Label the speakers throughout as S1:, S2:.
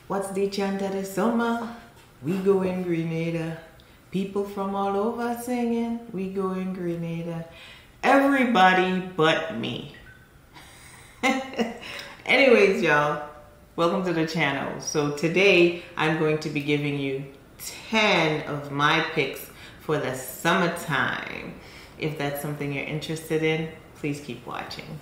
S1: What's the chant of the summer? We go in Grenada. People from all over singing. We go in Grenada. Everybody but me. Anyways, y'all, welcome to the channel. So today I'm going to be giving you 10 of my picks for the summertime. If that's something you're interested in, please keep watching.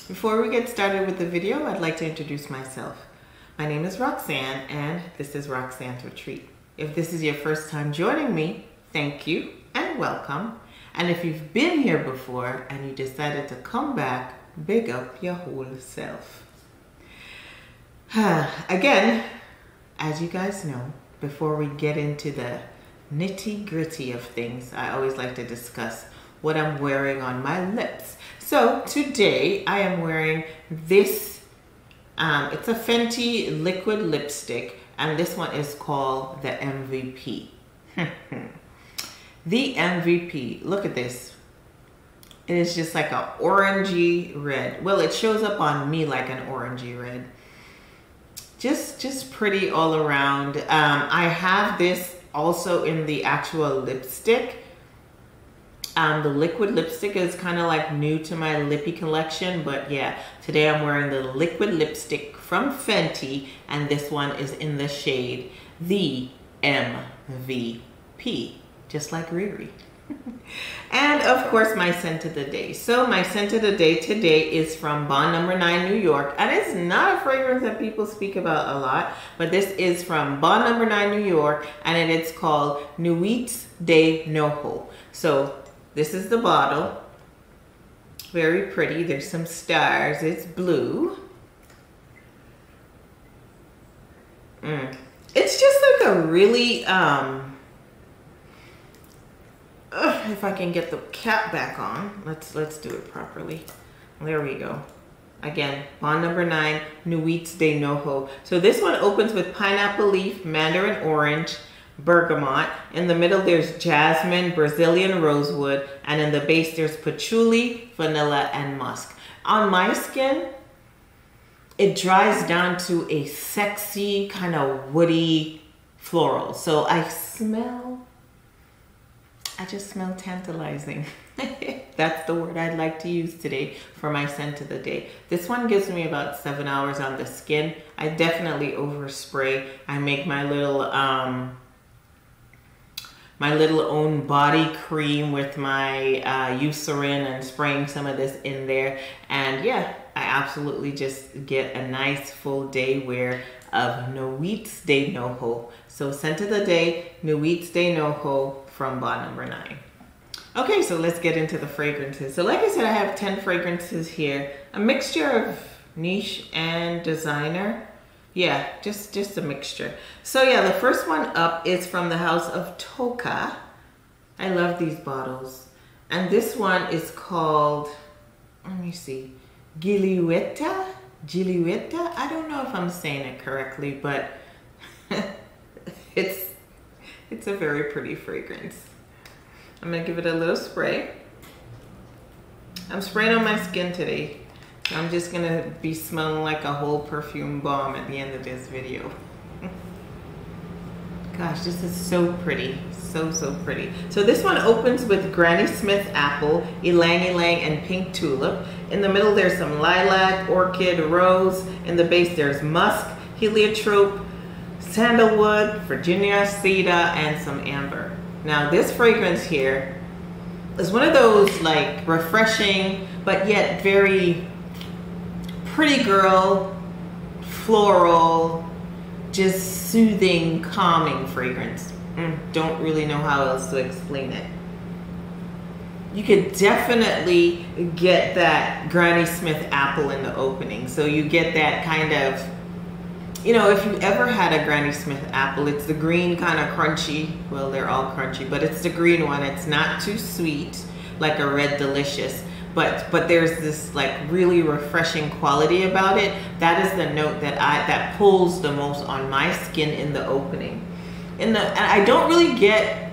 S1: Before we get started with the video, I'd like to introduce myself. My name is Roxanne, and this is Roxanne's Retreat. If this is your first time joining me, thank you and welcome. And if you've been here before and you decided to come back, big up your whole self. Again, as you guys know, before we get into the nitty-gritty of things, I always like to discuss what I'm wearing on my lips. So today I am wearing this, it's a Fenty liquid lipstick, and this one is called the MVP. The MVP, look at this. It is just like an orangey red. Well, it shows up on me like an orangey red. Just pretty all around. I have this also in the actual lipstick. The liquid lipstick is kind of like new to my lippy collection, but yeah, today I'm wearing the liquid lipstick from Fenty, and this one is in the shade the MVP, just like Riri. And of course, my scent of the day. So my scent of the day today is from Bond No. 9 New York, and it's not a fragrance that people speak about a lot, but this is from Bond No. 9 New York, and it's called Nuits de Noho. So this is the bottle, very pretty. There's some stars, it's blue. It's just like a really, if I can get the cap back on, let's do it properly. There we go. Again, Bond No. 9, Nuits de Noho. So this one opens with pineapple leaf, mandarin orange, bergamot. In the middle there's jasmine, Brazilian rosewood, and in the base there's patchouli, vanilla, and musk. On my skin, it dries down to a sexy kind of woody floral. So I just smell tantalizing. That's the word I'd like to use today for my scent of the day. This one gives me about 7 hours on the skin. I definitely overspray. I make my little own body cream with my Eucerin and spraying some of this in there. And yeah, I absolutely just get a nice full day wear of Nuits de Noho. So scent of the day, Nuits de Noho from Bond No. 9. Okay, so let's get into the fragrances. So like I said, I have 10 fragrances here. A mixture of niche and designer. Yeah, just a mixture. So yeah, the first one up is from the house of Toka. I love these bottles. And this one is called, let me see, Gilueta? Gilueta? I don't know if I'm saying it correctly, but it's a very pretty fragrance. I'm gonna give it a little spray. I'm spraying on my skin today. I'm just gonna be smelling like a whole perfume bomb at the end of this video. Gosh, this is so pretty. So pretty. So this one opens with Granny Smith apple, ylang ylang, and pink tulip. In the middle there's some lilac, orchid, rose. In the base there's musk, heliotrope, sandalwood, Virginia cedar, and some amber. Now this fragrance here is one of those like refreshing but yet very pretty girl, floral, just soothing, calming fragrance. Don't really know how else to explain it. You could definitely get that Granny Smith apple in the opening. So you get that kind of, you know, if you ever had a Granny Smith apple, it's the green kind of crunchy. Well, they're all crunchy, but it's the green one. It's not too sweet like a Red Delicious, but there's this like really refreshing quality about it. That is the note that pulls the most on my skin in the opening. And I don't really get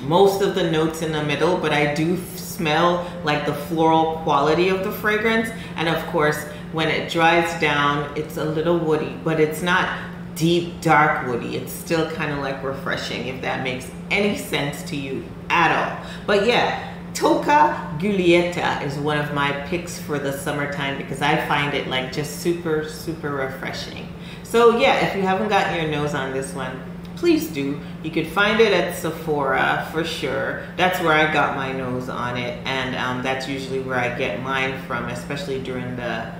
S1: most of the notes in the middle, but I do smell like the floral quality of the fragrance. And of course, when it dries down, it's a little woody, but it's not deep, dark woody. It's still kind of like refreshing, if that makes any sense to you at all. But yeah, Tocca Giulietta is one of my picks for the summertime because I find it like just super, super refreshing. So yeah, if you haven't gotten your nose on this one, please do. You could find it at Sephora for sure. That's where I got my nose on it, and that's usually where I get mine from, especially during the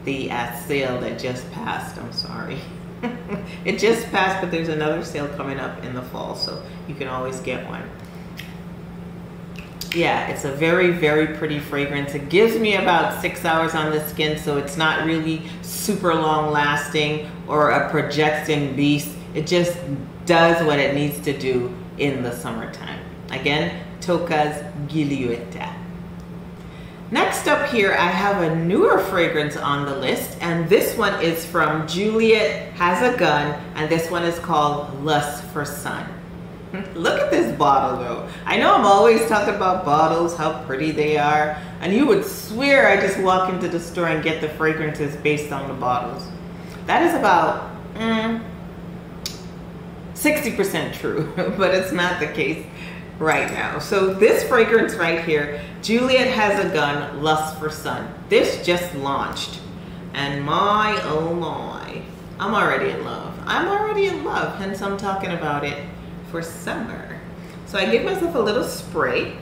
S1: sale that just passed. I'm sorry. It just passed, but there's another sale coming up in the fall, so you can always get one. Yeah, it's a very, very pretty fragrance. It gives me about 6 hours on the skin, so it's not really super long lasting or a projecting beast. It just does what it needs to do in the summertime. Again, Tocca's Giulietta. Next up here, I have a newer fragrance on the list, and this one is from Juliet Has a Gun, and this one is called Lust for Sun. Look at this bottle though. I know I'm always talking about bottles, how pretty they are, and you would swear I just walk into the store and get the fragrances based on the bottles. That is about 60% true, but it's not the case right now. So this fragrance right here, Juliet Has a Gun, Lust for Sun. This just launched, and my oh my, I'm already in love. I'm already in love, hence I'm talking about it for summer. So I give myself a little spray.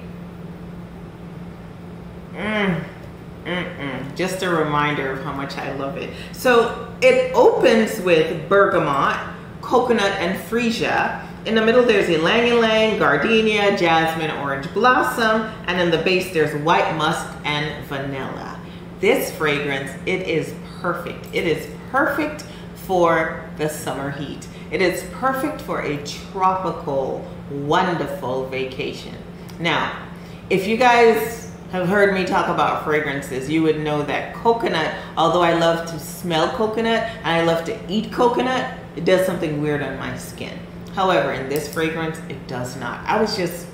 S1: Just a reminder of how much I love it. So it opens with bergamot, coconut, and freesia. In the middle there's ylang ylang, gardenia, jasmine, orange blossom, and in the base there's white musk and vanilla. This fragrance, it is perfect. It is perfect for the summer heat. It is perfect for a tropical, wonderful vacation. Now, if you guys have heard me talk about fragrances, you would know that coconut, although I love to smell coconut and I love to eat coconut, it does something weird on my skin. However, in this fragrance, it does not. I was just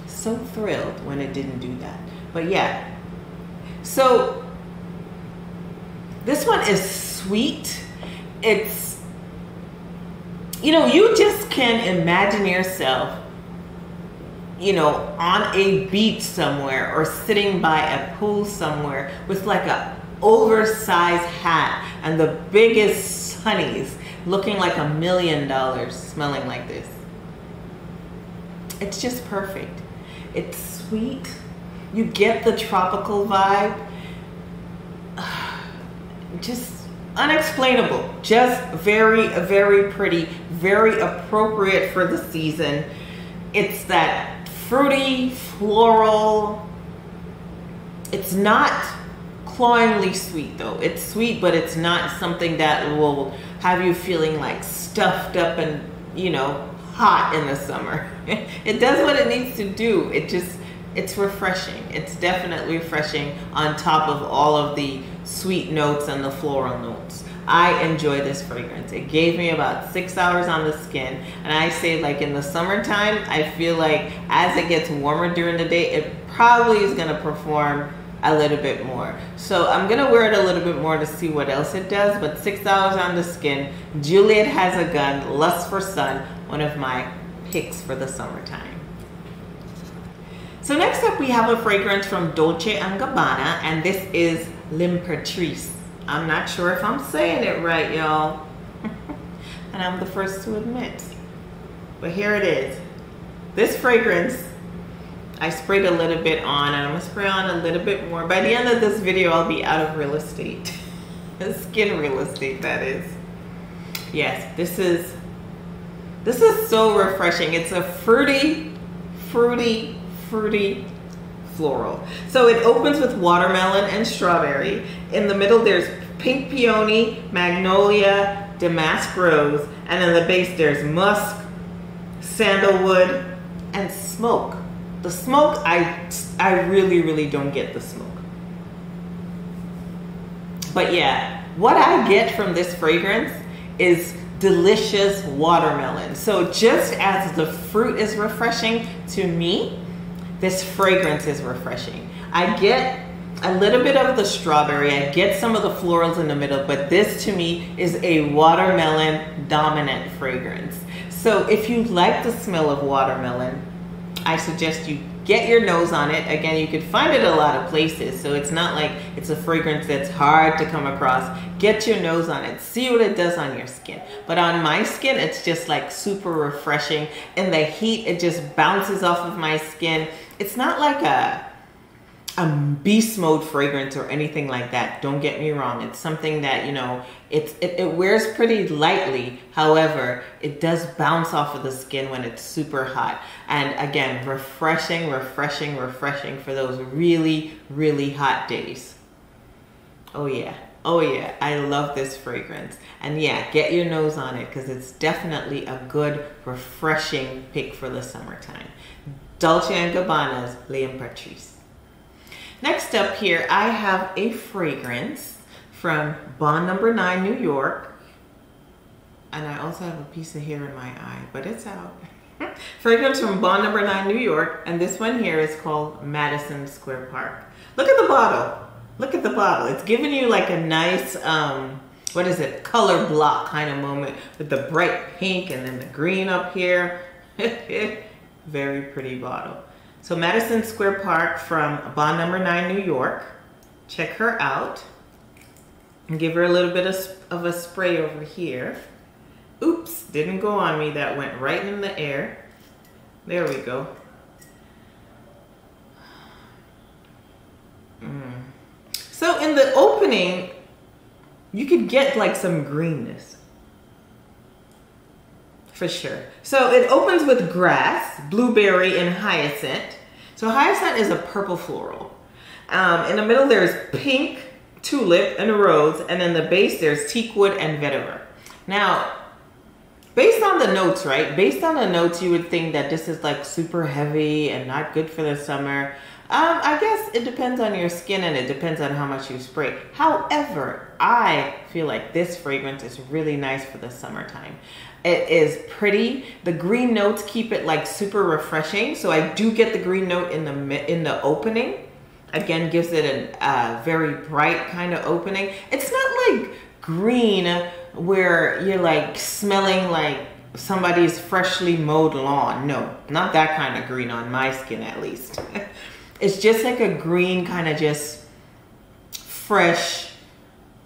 S1: so thrilled when it didn't do that. But yeah, so this one is sweet. It's, you know, you just can imagine yourself, you know, on a beach somewhere or sitting by a pool somewhere with like a oversized hat and the biggest sunnies, looking like $1 million, smelling like this. It's just perfect. It's sweet. You get the tropical vibe. Just unexplainable. Just very, very pretty. Very appropriate for the season. It's that fruity, floral. It's not cloyingly sweet though. It's sweet, but it's not something that will have you feeling like stuffed up and, you know, hot in the summer. It does what it needs to do. It's refreshing. It's definitely refreshing on top of all of the sweet notes and the floral notes. I enjoy this fragrance. It gave me about 6 hours on the skin, and I say, like, in the summertime, I feel like as it gets warmer during the day, it probably is going to perform a little bit more. So I'm gonna wear it a little bit more to see what else it does, but 6 hours on the skin. Juliet Has a Gun, Lust for Sun, one of my picks for the summertime. So next up we have a fragrance from Dolce & Gabbana, and this is Patrice. I'm not sure if I'm saying it right, y'all. And I'm the first to admit. But here it is. This fragrance, I sprayed a little bit on, and I'm gonna spray on a little bit more. By the end of this video, I'll be out of real estate. Skin real estate, that is. Yes, this is so refreshing. It's a fruity floral. So it opens with watermelon and strawberry. In the middle, there's pink peony, magnolia, damask rose, and in the base, there's musk, sandalwood, and smoke. The smoke, I really don't get the smoke. But yeah, what I get from this fragrance is delicious watermelon. So just as the fruit is refreshing to me, this fragrance is refreshing. I get a little bit of the strawberry, I get some of the florals in the middle, but this to me is a watermelon dominant fragrance. So if you like the smell of watermelon, I suggest you get your nose on it. Again, you could find it a lot of places, so it's not like it's a fragrance that's hard to come across. Get your nose on it, see what it does on your skin. But on my skin, it's just like super refreshing. In the heat, it just bounces off of my skin. It's not like a beast mode fragrance or anything like that. Don't get me wrong. It's something that, you know, it wears pretty lightly. However, it does bounce off of the skin when it's super hot. And again, refreshing for those really hot days. Oh yeah. Oh yeah, I love this fragrance. And yeah, get your nose on it because it's definitely a good, refreshing pick for the summertime. Dolce & Gabbana's Liam Patrice. Next up here, I have a fragrance from Bond No. 9 New York. And I also have a piece of hair in my eye, but it's out. Fragrance from Bond No. 9 New York. And this one here is called Madison Square Park. Look at the bottle. Look at the bottle. It's giving you like a nice, what is it, color block kind of moment with the bright pink and then the green up here. Very pretty bottle. So Madison Square Park from Bond No. 9 New York. Check her out. And give her a little bit of a spray over here. Oops, didn't go on me. That went right in the air. There we go. So in the opening, you could get like some greenness. For sure. So it opens with grass, blueberry, and hyacinth. So hyacinth is a purple floral. In the middle there's pink, tulip, and rose. And in the base there's teakwood and vetiver. Now, based on the notes, right? Based on the notes, you would think that this is like super heavy and not good for the summer. I guess it depends on your skin and it depends on how much you spray. However, I feel like this fragrance is really nice for the summertime. It is pretty. The green notes keep it like super refreshing. So I do get the green note in the opening. Again, gives it a very bright kind of opening. It's not like green where you're like smelling like somebody's freshly mowed lawn. No, not that kind of green on my skin at least. It's just like a green kind of just fresh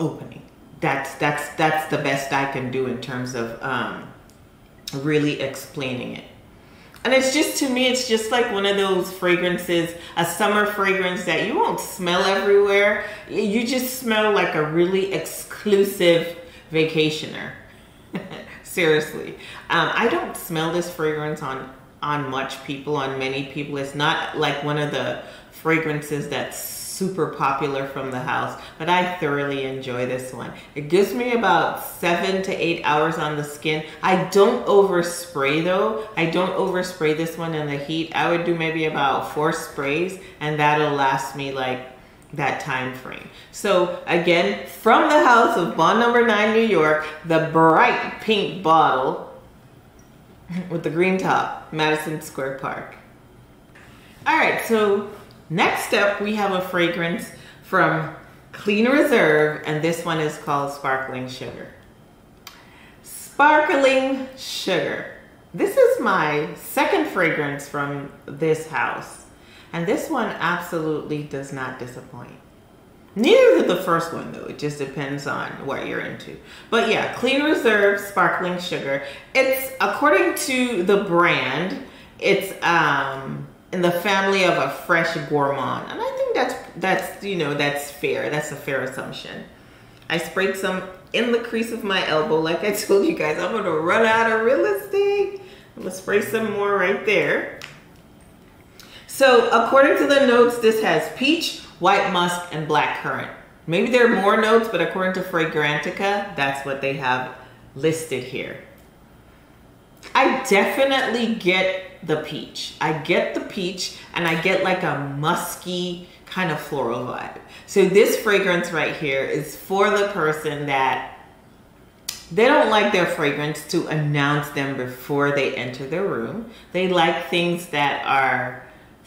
S1: opening. That's the best I can do in terms of really explaining it. And it's just, to me, it's just like one of those fragrances, a summer fragrance that you won't smell everywhere. You just smell like a really exclusive vacationer. Seriously. I don't smell this fragrance on many people. It's not like one of the fragrances that's super popular from the house, but I thoroughly enjoy this one. It gives me about 7 to 8 hours on the skin. I don't overspray though. I don't overspray this one in the heat. I would do maybe about 4 sprays and that'll last me like that time frame. So again, from the house of Bond No. 9 New York, the bright pink bottle with the green top, Madison Square Park. All right, so next up we have a fragrance from Clean Reserve, and this one is called Sparkling Sugar. Sparkling Sugar. This is my second fragrance from this house, and this one absolutely does not disappoint. Neither did the first one though. It just depends on what you're into. But yeah, Clean Reserve Sparkling Sugar. It's, according to the brand, it's in the family of a fresh gourmand. And I think that's you know, that's fair. That's a fair assumption. I sprayed some in the crease of my elbow. Like I told you guys, I'm gonna run out of real estate. I'm gonna spray some more right there. So according to the notes, this has peach, white musk, and black currant. Maybe there are more notes, but according to Fragrantica, that's what they have listed here. I definitely get the peach. I get the peach, and I get like a musky kind of floral vibe. So this fragrance right here is for the person that they don't like their fragrance to announce them before they enter the room. They like things that are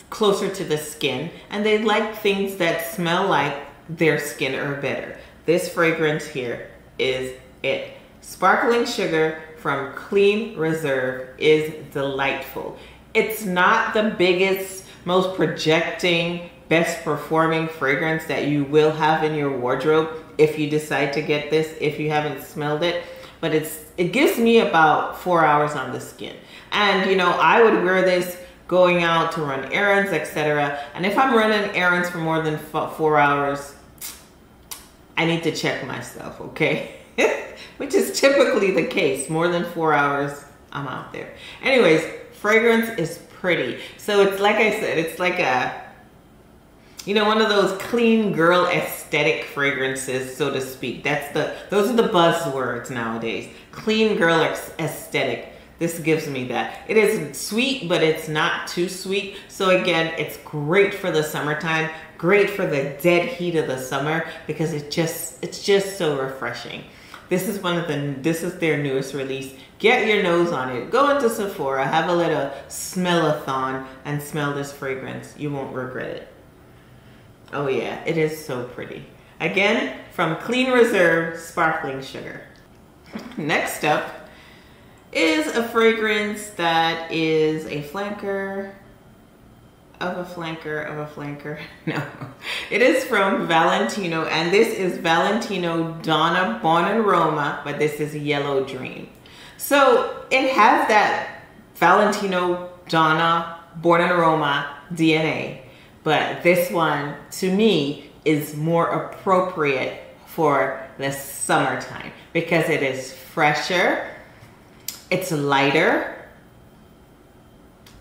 S1: closer to the skin, and they like things that smell like their skin or better. This fragrance here is it. Sparkling Sugar from Clean Reserve is delightful. It's not the biggest, most projecting, best performing fragrance that you will have in your wardrobe if you decide to get this, if you haven't smelled it, but it gives me about 4 hours on the skin. And you know, I would wear this going out to run errands, etc. And if I'm running errands for more than 4 hours, I need to check myself, okay? Which is typically the case. More than 4 hours, I'm out there. Anyways, fragrance is pretty. So it's like I said, it's like a, you know, one of those clean girl aesthetic fragrances, so to speak. Those are the buzzwords nowadays. Clean girl aesthetic. This gives me that. It isn't sweet, but it's not too sweet. So again, it's great for the summertime, great for the dead heat of the summer, because it's just so refreshing. This is their newest release. Get your nose on it. Go into Sephora, have a little smell-a-thon, and smell this fragrance. You won't regret it. Oh yeah, it is so pretty. Again, from Clean Reserve, Sparkling Sugar. Next up is a fragrance that is a flanker of a flanker of a flanker. No, it is from Valentino, and this is Valentino Donna Born in Roma, but this is Yellow Dream. So it has that Valentino Donna Born in Roma DNA, but this one to me is more appropriate for the summertime because it is fresher, it's lighter.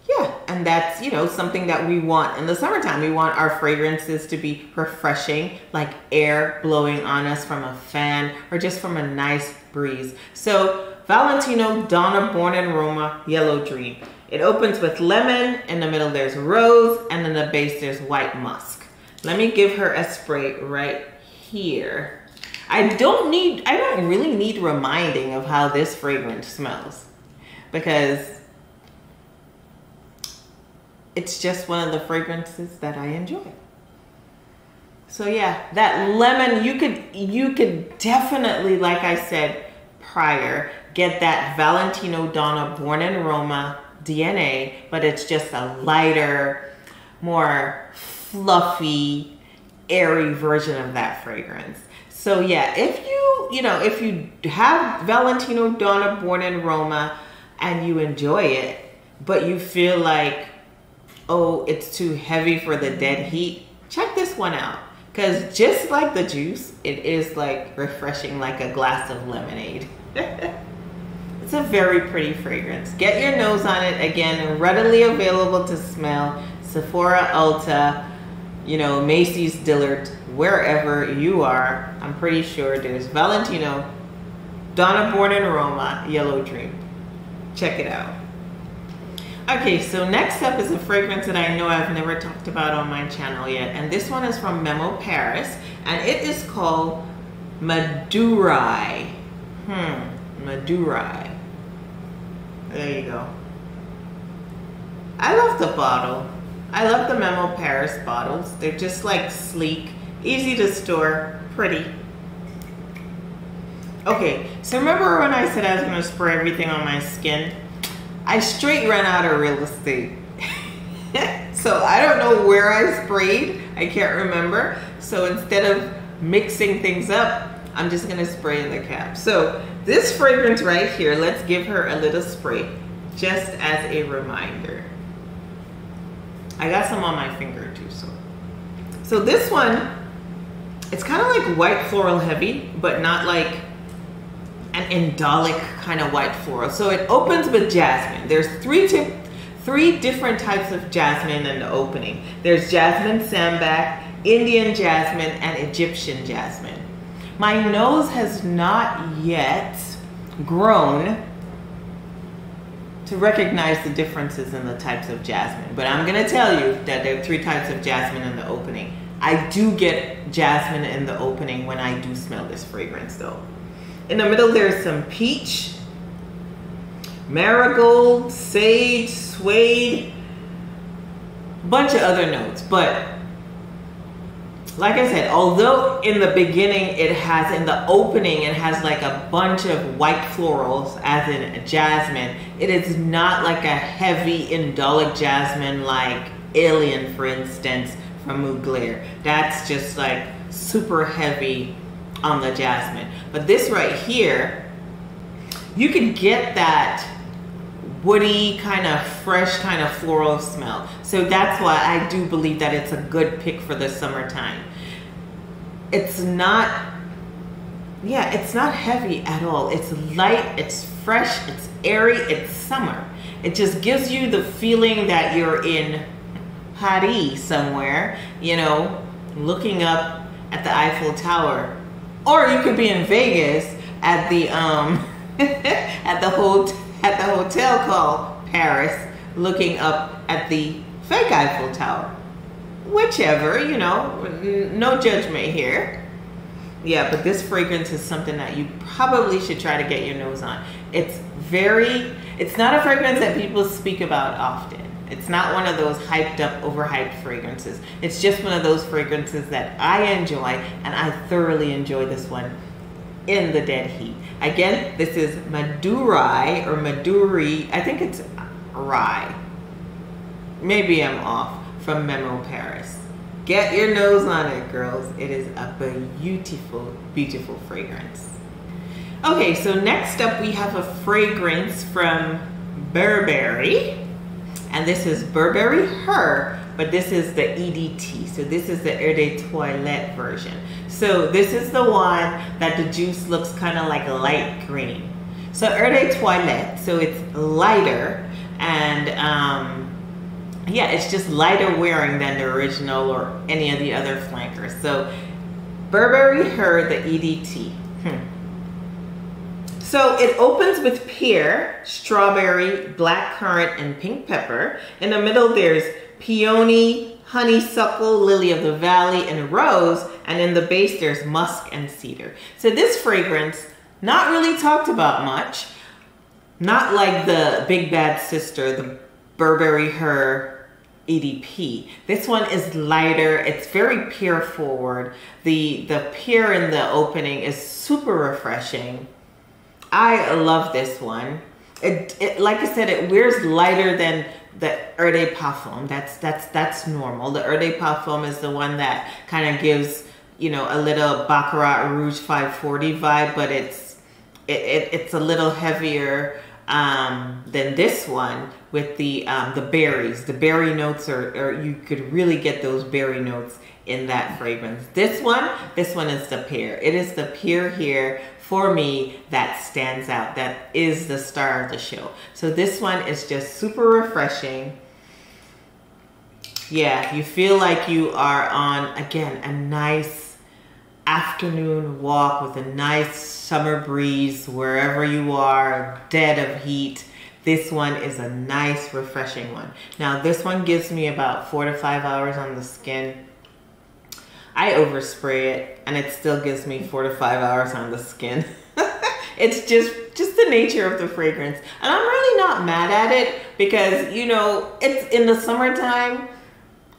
S1: Yeah, and that's, you know, something that we want in the summertime. We want our fragrances to be refreshing, like air blowing on us from a fan or just from a nice breeze. So Valentino Donna Born in Roma Yellow Dream. It opens with lemon, in the middle there's rose, and in the base there's white musk. Let me give her a spray right here. I don't really need reminding of how this fragrance smells because it's just one of the fragrances that I enjoy. So yeah, that lemon, you could definitely, like I said prior, get that Valentino Donna Born in Roma DNA, but it's just a lighter, more fluffy, airy version of that fragrance. So yeah, if you have Valentino Donna Born in Roma and you enjoy it, but you feel like, oh, it's too heavy for the dead heat, check this one out. Because just like the juice, it is like refreshing, like a glass of lemonade. It's a very pretty fragrance. Get your nose on it. Again, readily available to smell. Sephora, Ulta, Macy's, Dillard, wherever you are. I'm pretty sure there's Valentino Donna Born in Roma Yellow Dream. Check it out. Okay, so next up is a fragrance that I know I've never talked about on my channel yet, and this one is from Memo, Paris, and it is called Madurai. Madurai. There you go. I love the bottle. I love the Memo Paris bottles. They're just like sleek, easy to store, pretty. Okay, so remember when I said I was going to spray everything on my skin? I straight ran out of real estate. So I don't know where I sprayed. I can't remember. So instead of mixing things up, I'm just gonna spray in the cap. So this fragrance right here, let's give her a little spray just as a reminder. I got some on my finger too, so this one, it's kind of like white floral heavy, but not like an indolic kind of white floral. So it opens with jasmine. There's three different types of jasmine in the opening. There's jasmine sambac, Indian jasmine, and Egyptian jasmine. My nose has not yet grown to recognize the differences in the types of jasmine. But I'm gonna tell you that there are 3 types of jasmine in the opening. I do get jasmine in the opening when I do smell this fragrance though. In the middle there's some peach, marigold, sage, suede, bunch of other notes. But like I said, although in the beginning it has, in the opening, it has like a bunch of white florals as in jasmine, it is not like a heavy indolic jasmine like Alien, for instance, from Mugler. That's just like super heavy on the jasmine. But this right here, you can get that woody, kind of fresh, kind of floral smell. So that's why I do believe that it's a good pick for the summertime. It's not, yeah, it's not heavy at all. It's light, it's fresh, it's airy, it's summer. It just gives you the feeling that you're in Paris somewhere, you know, looking up at the Eiffel Tower. Or you could be in Vegas at the at the hotel called Paris, looking up at the fake Eiffel Tower. Whichever, you know, no judgment here. Yeah, but this fragrance is something that you probably should try to get your nose on. It's not a fragrance that people speak about often. It's not one of those hyped up, overhyped fragrances. It's just one of those fragrances that I enjoy, and I thoroughly enjoy this one in the dead heat. Again, this is Madurai or Maduri. I think it's Rye. Maybe I'm off, from Memo, Paris. Get your nose on it, girls. It is a beautiful, beautiful fragrance. Okay, so next up we have a fragrance from Burberry. And this is Burberry Her, but this is the EDT. So this is the Eau de Toilette version. So this is the one that the juice looks kind of like light green. So Eau de Toilette, so it's lighter, and yeah, it's just lighter wearing than the original or any of the other flankers. So Burberry Her, the EDT. So it opens with pear, strawberry, blackcurrant, and pink pepper. In the middle there's peony, honeysuckle, lily of the valley, and rose. And in the base there's musk and cedar. So this fragrance, not really talked about much. Not like the big bad sister, the Burberry Her EDT. This one is lighter. It's very pear forward. The pear in the opening is super refreshing. I love this one. It like I said, it wears lighter than the Eau de Parfum. That's normal. The Eau de Parfum is the one that kind of gives, you know, a little Baccarat Rouge 540 vibe, but it's a little heavier than this one with the berries. The berry notes are you could really get those berry notes in that fragrance. This one is the pear. It is the pear here for me that stands out. That is the star of the show. So this one is just super refreshing. Yeah, you feel like you are on, again, a nice afternoon walk with a nice summer breeze wherever you are, dead of heat. This one is a nice, refreshing one. Now, this one gives me about 4 to 5 hours on the skin. I overspray it and it still gives me 4 to 5 hours on the skin. It's just the nature of the fragrance. And I'm really not mad at it because, you know, it's in the summertime.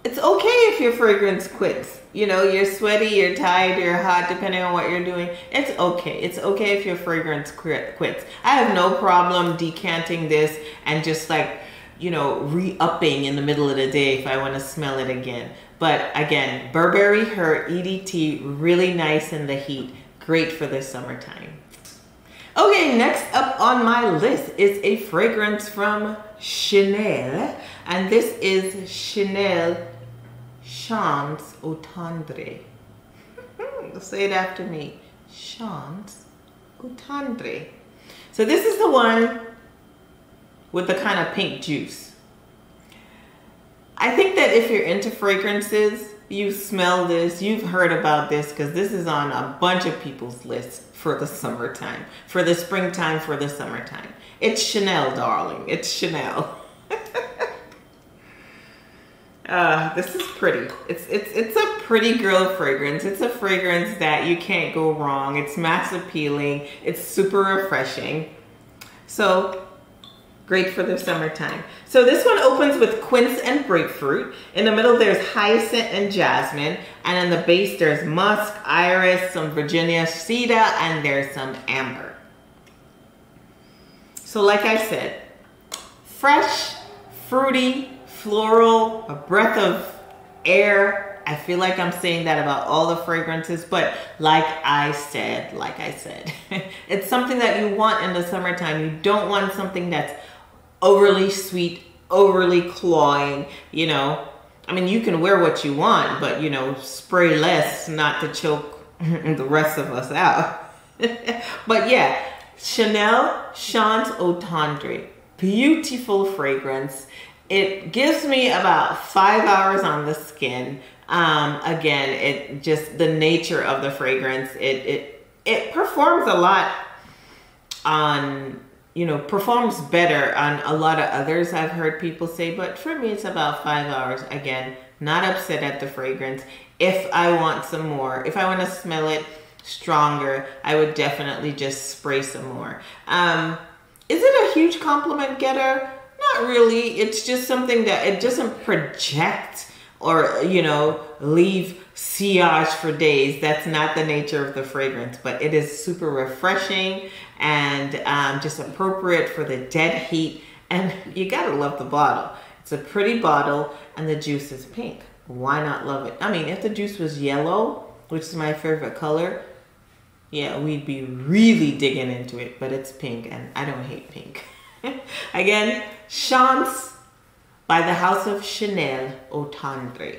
S1: It's okay if your fragrance quits. You know, you're sweaty, you're tired, you're hot, depending on what you're doing. It's okay. It's okay if your fragrance quits. I have no problem decanting this and just like, you know, re-upping in the middle of the day if I want to smell it again. But again, Burberry Her EDT, really nice in the heat. Great for the summertime. Okay, next up on my list is a fragrance from Chanel. And this is Chanel Charms EDT. Say it after me. Charms EDT. So this is the one with the kind of pink juice. I think that if you're into fragrances, you smell this, you've heard about this, because this is on a bunch of people's lists for the summertime, for the springtime, for the summertime. It's Chanel, darling. It's Chanel. This is pretty. It's a pretty girl fragrance. It's a fragrance that you can't go wrong. It's mass appealing. It's super refreshing. So great for the summertime. So this one opens with quince and grapefruit. In the middle there's hyacinth and jasmine, and in the base there's musk, iris, some Virginia cedar, and there's some amber. So like I said, fresh, fruity, floral, a breath of air. I feel like I'm saying that about all the fragrances, but like I said, it's something that you want in the summertime. You don't want something that's overly sweet, overly cloying, you know. I mean, you can wear what you want, but, you know, spray less not to choke the rest of us out. But yeah, Chanel Chante Au Tendre. Beautiful fragrance. It gives me about 5 hours on the skin. Again, it just, the nature of the fragrance, it performs a lot on, you know, performs better on a lot of others I've heard people say, but for me it's about 5 hours. Again, not upset at the fragrance. If I want some more, if I want to smell it stronger, I would definitely just spray some more. Is it a huge compliment getter? Not really. It's just something that it doesn't project or, you know, leave sillage for days. That's not the nature of the fragrance, but it is super refreshing and just appropriate for the dead heat. And you gotta love the bottle. It's a pretty bottle and the juice is pink. Why not love it? I mean, if the juice was yellow, which is my favorite color, yeah, we'd be really digging into it, but it's pink and I don't hate pink. Again, Chance by the House of Chanel Au Tendre.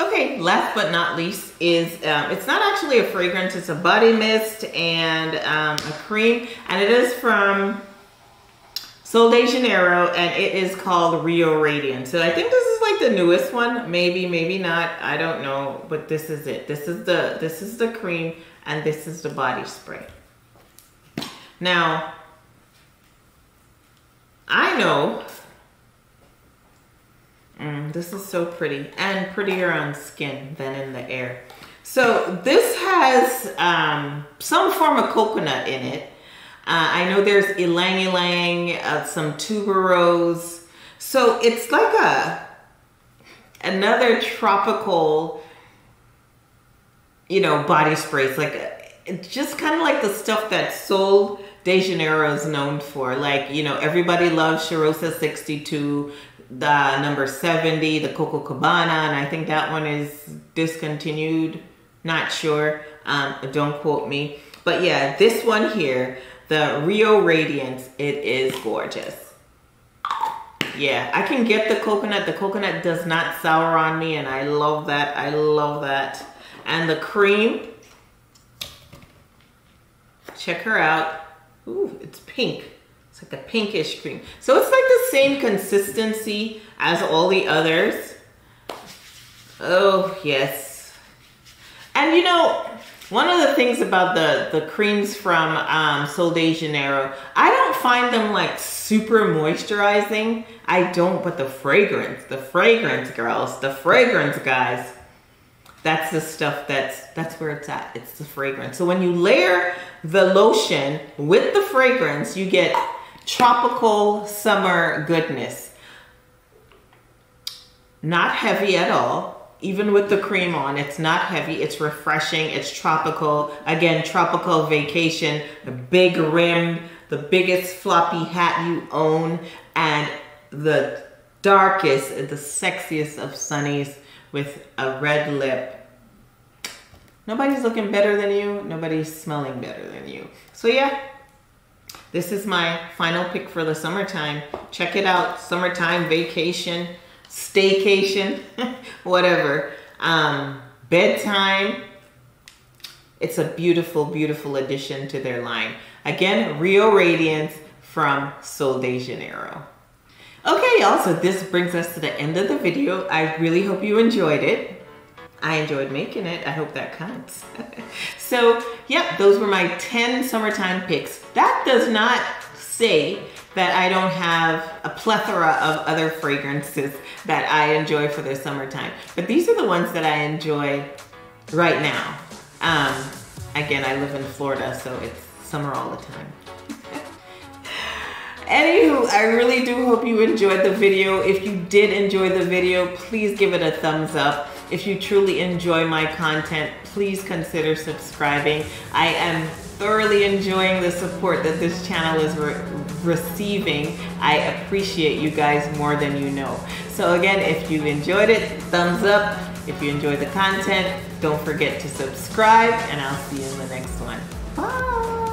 S1: Okay, last but not least is, it's not actually a fragrance, it's a body mist and a cream, and it is from Sol de Janeiro, and it is called Rio Radiance. So I think this is like the newest one, maybe, maybe not, I don't know, but this is it. This is the cream, and this is the body spray. Now, I know, this is so pretty and prettier on skin than in the air. So this has some form of coconut in it. I know there's ylang ylang, some tuberose. So it's like another tropical, you know, body spray. It's like it's just kind of like the stuff that Sol de Janeiro is known for. Like, you know, everybody loves Charosa 62, the number 70, the Coco Cabana, and I think that one is discontinued. Not sure. Don't quote me. But yeah, this one here, the Rio Radiance, it is gorgeous. Yeah, I can get the coconut. The coconut does not sour on me, and I love that. I love that. And the cream, check her out. Ooh, it's pink. It's like a pinkish cream. So it's like the same consistency as all the others. Oh, yes. And you know, one of the things about the creams from Sol de Janeiro, I don't find them like super moisturizing. I don't, but the fragrance girls, the fragrance guys, that's the stuff that's where it's at. It's the fragrance. So when you layer the lotion with the fragrance, you get tropical summer goodness. Not heavy at all. Even with the cream on, it's not heavy. It's refreshing. It's tropical. Again, tropical vacation. The big rim, the biggest floppy hat you own, and the darkest, the sexiest of sunnies with a red lip. Nobody's looking better than you. Nobody's smelling better than you. So yeah, this is my final pick for the summertime. Check it out. Summertime vacation, staycation, whatever. Bedtime. It's a beautiful, beautiful addition to their line. Again, Rio Radiance from Sol de Janeiro. Okay, y'all, so this brings us to the end of the video. I really hope you enjoyed it. I enjoyed making it. I hope that counts. So, yeah, those were my 10 summertime picks. That does not say that I don't have a plethora of other fragrances that I enjoy for the summertime. But these are the ones that I enjoy right now. Again, I live in Florida, so it's summer all the time. Anywho, I really do hope you enjoyed the video. If you did enjoy the video, please give it a thumbs up. If you truly enjoy my content, please consider subscribing. I am thoroughly enjoying the support that this channel is receiving. I appreciate you guys more than you know. So again, if you enjoyed it, thumbs up. If you enjoyed the content, don't forget to subscribe, and I'll see you in the next one. Bye.